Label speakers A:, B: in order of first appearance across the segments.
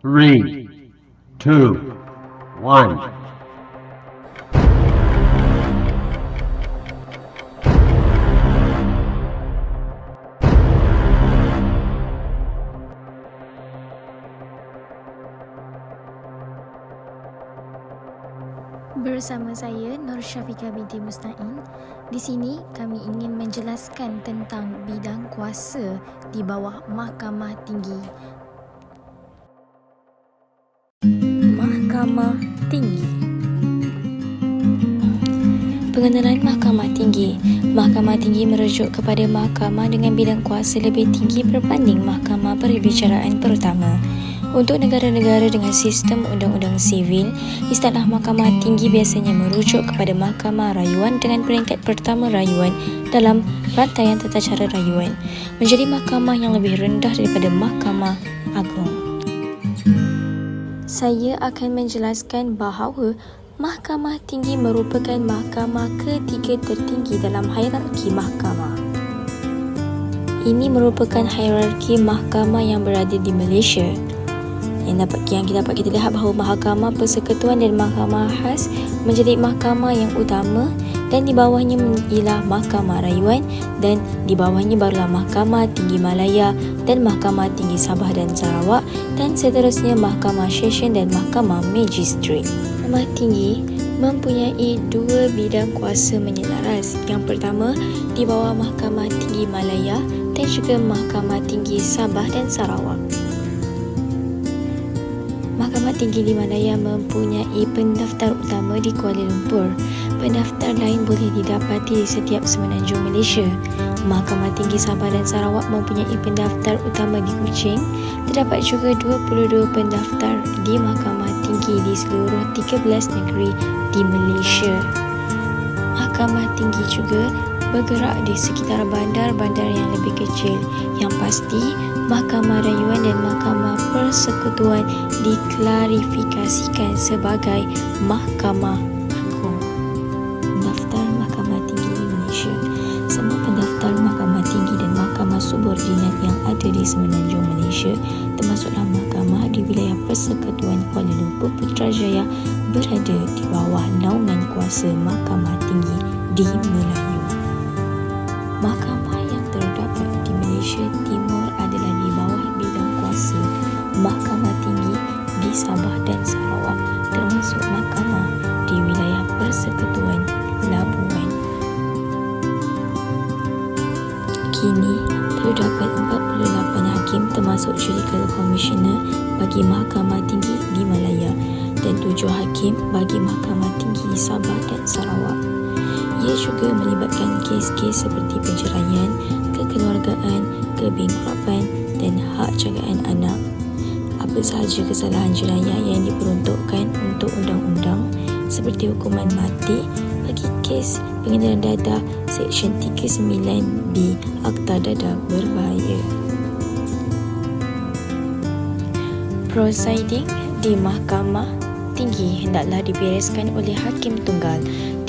A: Three, two, one.
B: Bersama saya Nur Syafiqah binti Musta'in. Di sini kami ingin menjelaskan tentang bidang kuasa di bawah Mahkamah Tinggi. Mahkamah Tinggi. Pengenalan Mahkamah Tinggi. Mahkamah Tinggi merujuk kepada mahkamah dengan bidang kuasa lebih tinggi berbanding mahkamah perbicaraan pertama. Untuk negara-negara dengan sistem undang-undang sivil, istilah Mahkamah Tinggi biasanya merujuk kepada Mahkamah Rayuan dengan peringkat pertama rayuan dalam rantaian tata cara rayuan, menjadi mahkamah yang lebih rendah daripada Mahkamah Agung. Saya akan menjelaskan bahawa Mahkamah Tinggi merupakan mahkamah ketiga tertinggi dalam hierarki mahkamah. Ini merupakan hierarki mahkamah yang berada di Malaysia. Yang dapat kita lihat bahawa Mahkamah Persekutuan dan Mahkamah Khas menjadi mahkamah yang utama, dan di bawahnya ialah Mahkamah Rayuan, dan di bawahnya barulah Mahkamah Tinggi Malaya dan Mahkamah Tinggi Sabah dan Sarawak, dan seterusnya Mahkamah Session dan Mahkamah Magistrate. Mahkamah Tinggi mempunyai dua bidang kuasa menyelaras. Yang pertama di bawah Mahkamah Tinggi Malaya dan juga Mahkamah Tinggi Sabah dan Sarawak. Mahkamah Tinggi di Malaya mempunyai pendaftar utama di Kuala Lumpur. Pendaftar lain boleh didapati di setiap semenanjung Malaysia. Mahkamah Tinggi Sabah dan Sarawak mempunyai pendaftar utama di Kuching. Terdapat juga 22 pendaftar di Mahkamah Tinggi di seluruh 13 negeri di Malaysia. Mahkamah Tinggi juga bergerak di sekitar bandar-bandar yang lebih kecil. Yang pasti, Mahkamah Rayuan dan Mahkamah Persekutuan diklarifikasikan sebagai Mahkamah Agung. Pendaftar Mahkamah Tinggi di Malaysia. Semua pendaftar Mahkamah Tinggi dan Mahkamah Subordinat yang ada di semenanjung Malaysia, termasuklah mahkamah di wilayah Persekutuan Kuala Lumpur Putrajaya, berada di bawah naungan kuasa Mahkamah Tinggi di Melayu. Mahkamah yang terdapat di Malaysia Timur adalah di bawah bidang kuasa Mahkamah Tinggi di Sabah dan Sarawak, termasuk mahkamah di wilayah Persekutuan Labuan. Kini terdapat 48 hakim termasuk Judicial Commissioner bagi Mahkamah Tinggi di Malaya dan 7 hakim bagi Mahkamah Tinggi di Sabah dan Sarawak. Ia juga melibatkan kes-kes seperti penceraian, kekeluargaan, kebangkrutan dan hak jagaan anak. Apa sahaja kesalahan jenayah yang diperuntukkan untuk undang-undang seperti hukuman mati bagi kes pengenalan dadah Seksyen 39B Akta Dadah Berbahaya. Prosiding di Mahkamah Tinggi hendaklah dibereskan oleh Hakim Tunggal.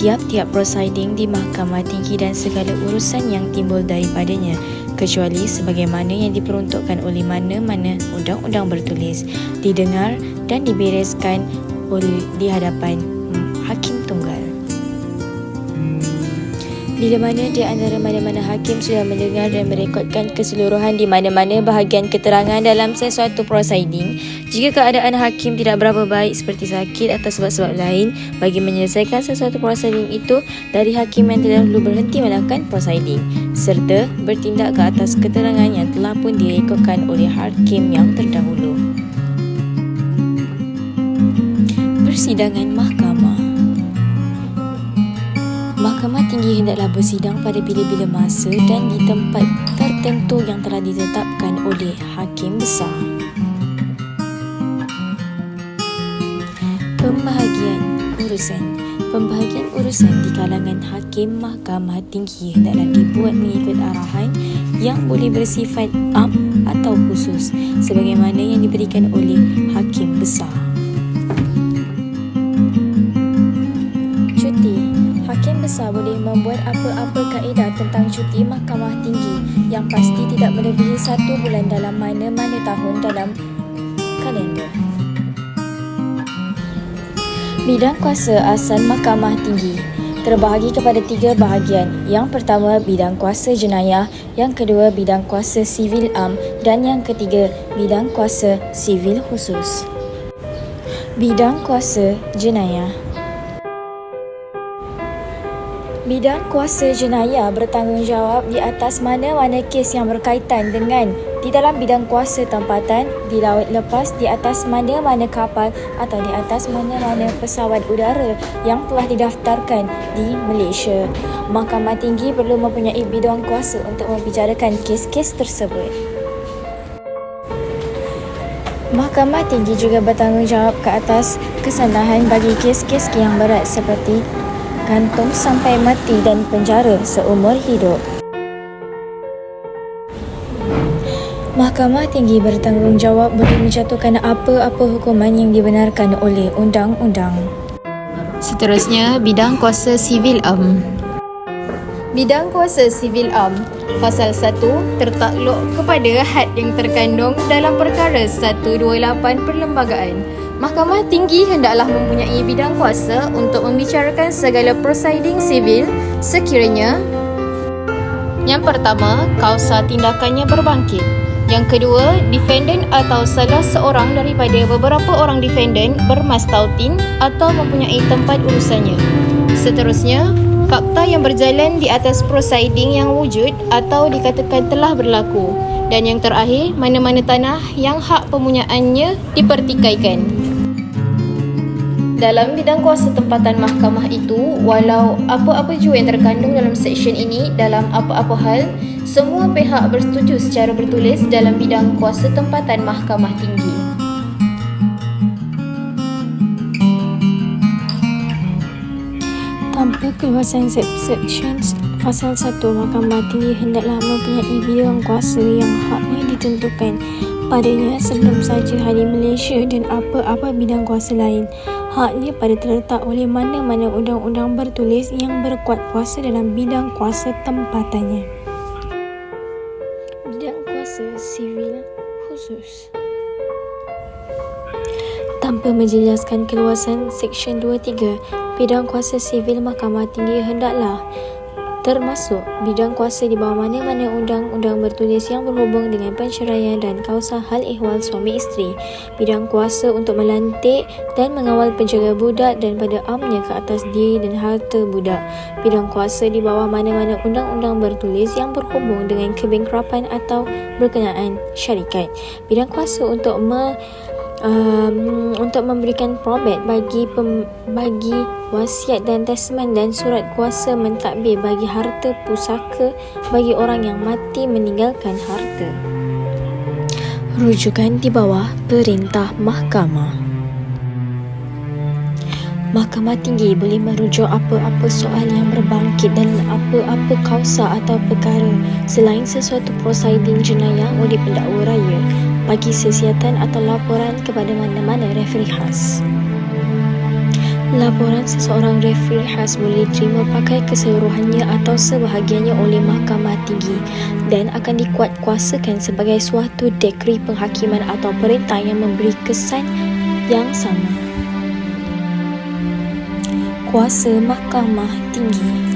B: Tiap-tiap prosiding di Mahkamah Tinggi dan segala urusan yang timbul daripadanya, kecuali sebagaimana yang diperuntukkan oleh mana-mana undang-undang bertulis, didengar dan dibereskan di hadapan Hakim Tunggal. Bila mana di antara mana-mana hakim sudah mendengar dan merekodkan keseluruhan di mana-mana bahagian keterangan dalam sesuatu prosiding, jika keadaan hakim tidak berapa baik seperti sakit atau sebab-sebab lain bagi menyelesaikan sesuatu prosiding itu, dari hakim yang terdahulu berhenti melakukan prosiding serta bertindak ke atas keterangan yang telah pun direkodkan oleh hakim yang terdahulu. Persidangan Mahkamah. Mahkamah Tinggi hendaklah bersidang pada bila-bila masa dan di tempat tertentu yang telah ditetapkan oleh Hakim Besar. Pembahagian urusan di kalangan Hakim Mahkamah Tinggi hendaklah dibuat mengikut arahan yang boleh bersifat am atau khusus sebagaimana yang diberikan oleh Hakim Besar. Hakim Besar boleh membuat apa-apa kaedah tentang cuti Mahkamah Tinggi yang pasti tidak melebihi 1 bulan dalam mana-mana tahun dalam kalender. Bidang kuasa asal Mahkamah Tinggi terbahagi kepada 3 bahagian. Yang pertama, bidang kuasa jenayah, yang kedua, bidang kuasa sivil am, dan yang ketiga, bidang kuasa sivil khusus. Bidang kuasa jenayah. Bidang kuasa jenayah bertanggungjawab di atas mana-mana kes yang berkaitan dengan di dalam bidang kuasa tempatan, di laut lepas, di atas mana-mana kapal atau di atas mana-mana pesawat udara yang telah didaftarkan di Malaysia. Mahkamah Tinggi perlu mempunyai bidang kuasa untuk membicarakan kes-kes tersebut. Mahkamah Tinggi juga bertanggungjawab ke atas kesandahan bagi kes-kes yang berat seperti gantung sampai mati dan penjara seumur hidup. Mahkamah Tinggi bertanggungjawab boleh menjatuhkan apa-apa hukuman yang dibenarkan oleh undang-undang.
C: Seterusnya, bidang kuasa sivil am. Bidang kuasa sivil am, Pasal 1 tertakluk kepada had yang terkandung dalam perkara 128 Perlembagaan. Mahkamah Tinggi hendaklah mempunyai bidang kuasa untuk membicarakan segala prosiding sivil sekiranya: yang pertama, kausa tindakannya berbangkit. Yang kedua, defendant atau salah seorang daripada beberapa orang defendant bermastautin atau mempunyai tempat urusannya. Seterusnya, fakta yang berjalan di atas prosiding yang wujud atau dikatakan telah berlaku. Dan yang terakhir, mana-mana tanah yang hak pempunyaannya dipertikaikan. Dalam bidang kuasa tempatan mahkamah itu, walau apa-apa jua yang terkandung dalam seksyen ini, dalam apa-apa hal, semua pihak bersetuju secara bertulis dalam bidang kuasa tempatan Mahkamah Tinggi.
B: Tanpa keluasan seksyen Pasal 1, Mahkamah Tinggi hendaklah mempunyai bidang kuasa yang haknya ditentukan padanya sebelum saja hari Malaysia dan apa-apa bidang kuasa lain. Haknya pada terletak oleh mana-mana undang-undang bertulis yang berkuat kuasa dalam bidang kuasa tempatannya. Bidang kuasa sivil khusus. Tanpa menjelaskan keluasan Seksyen 23, bidang kuasa sivil Mahkamah Tinggi hendaklah termasuk bidang kuasa di bawah mana-mana undang-undang bertulis yang berhubung dengan penceraian dan kausa hal ehwal suami isteri, bidang kuasa untuk melantik dan mengawal penjaga budak dan pada amnya ke atas diri dan harta budak, bidang kuasa di bawah mana-mana undang-undang bertulis yang berhubung dengan kebangkrapan atau berkenaan syarikat, bidang kuasa untuk memberikan probate bagi wasiat dan testament dan surat kuasa mentadbir bagi harta pusaka bagi orang yang mati meninggalkan harta. Rujukan di bawah perintah mahkamah. Mahkamah Tinggi boleh merujuk apa-apa soal yang berbangkit dalam apa-apa kausa atau perkara selain sesuatu prosiding jenayah oleh pendakwa raya bagi sesiatan atau laporan kepada mana-mana referi khas. Laporan seseorang referi khas boleh diterima pakai keseluruhannya atau sebahagiannya oleh Mahkamah Tinggi dan akan dikuatkuasakan sebagai suatu dekri penghakiman atau perintah yang memberi kesan yang sama. Kuasa Mahkamah Tinggi.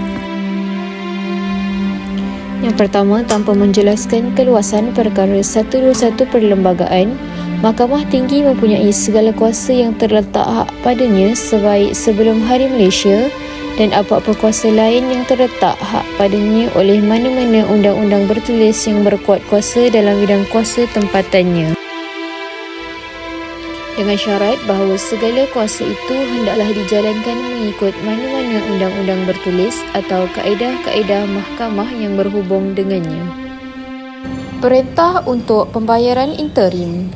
B: Yang pertama, tanpa menjelaskan keluasan perkara 121 Perlembagaan, Mahkamah Tinggi mempunyai segala kuasa yang terletak hak padanya sebaik sebelum Hari Malaysia dan apa-apa kuasa lain yang terletak hak padanya oleh mana-mana undang-undang bertulis yang berkuat kuasa dalam bidang kuasa tempatannya. Dengan syarat bahawa segala kuasa itu hendaklah dijalankan mengikut mana-mana undang-undang bertulis atau kaedah-kaedah mahkamah yang berhubung dengannya. Perintah untuk pembayaran interim.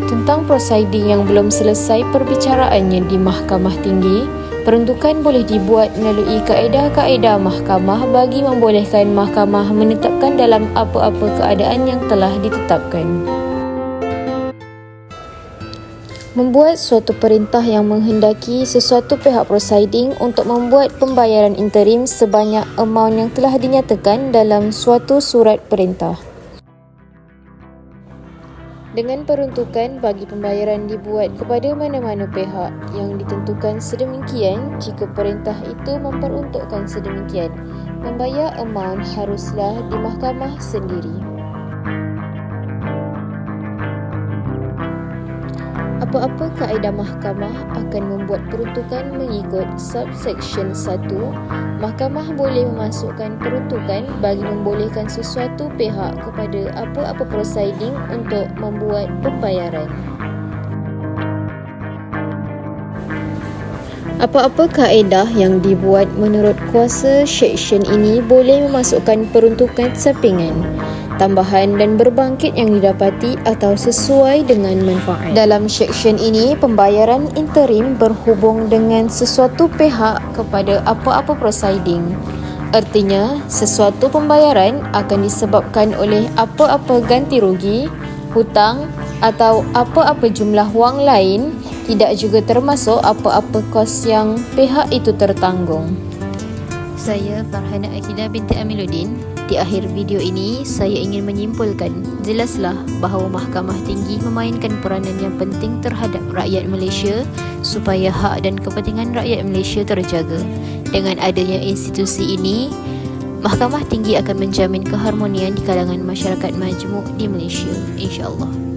B: Tentang prosiding yang belum selesai perbicaraannya di Mahkamah Tinggi, peruntukan boleh dibuat melalui kaedah-kaedah mahkamah bagi membolehkan mahkamah menetapkan dalam apa-apa keadaan yang telah ditetapkan. Membuat suatu perintah yang menghendaki sesuatu pihak prosiding untuk membuat pembayaran interim sebanyak amaun yang telah dinyatakan dalam suatu surat perintah.
C: dengan peruntukan bagi pembayaran dibuat kepada mana-mana pihak yang ditentukan sedemikian. Jika perintah itu memperuntukkan sedemikian, membayar amount haruslah di mahkamah sendiri. Apa-apa kaedah mahkamah akan membuat peruntukan mengikut subsection 1. Mahkamah boleh memasukkan peruntukan bagi membolehkan sesuatu pihak kepada apa-apa prosiding untuk membuat pembayaran. Apa-apa kaedah yang dibuat menurut kuasa seksyen ini boleh memasukkan peruntukan sampingan, tambahan dan berbangkit yang didapati atau sesuai dengan manfaat. Dalam seksyen ini, pembayaran interim berhubung dengan sesuatu pihak kepada apa-apa prosiding. Artinya, sesuatu pembayaran akan disebabkan oleh apa-apa ganti rugi, hutang atau apa-apa jumlah wang lain, tidak juga termasuk apa-apa kos yang pihak itu tertanggung. Saya Farhana Akidah binti Amiluddin. Di akhir video ini, saya ingin menyimpulkan, jelaslah bahawa Mahkamah Tinggi memainkan peranan yang penting terhadap rakyat Malaysia supaya hak dan kepentingan rakyat Malaysia terjaga. Dengan adanya institusi ini, Mahkamah Tinggi akan menjamin keharmonian di kalangan masyarakat majmuk di Malaysia, insya-Allah.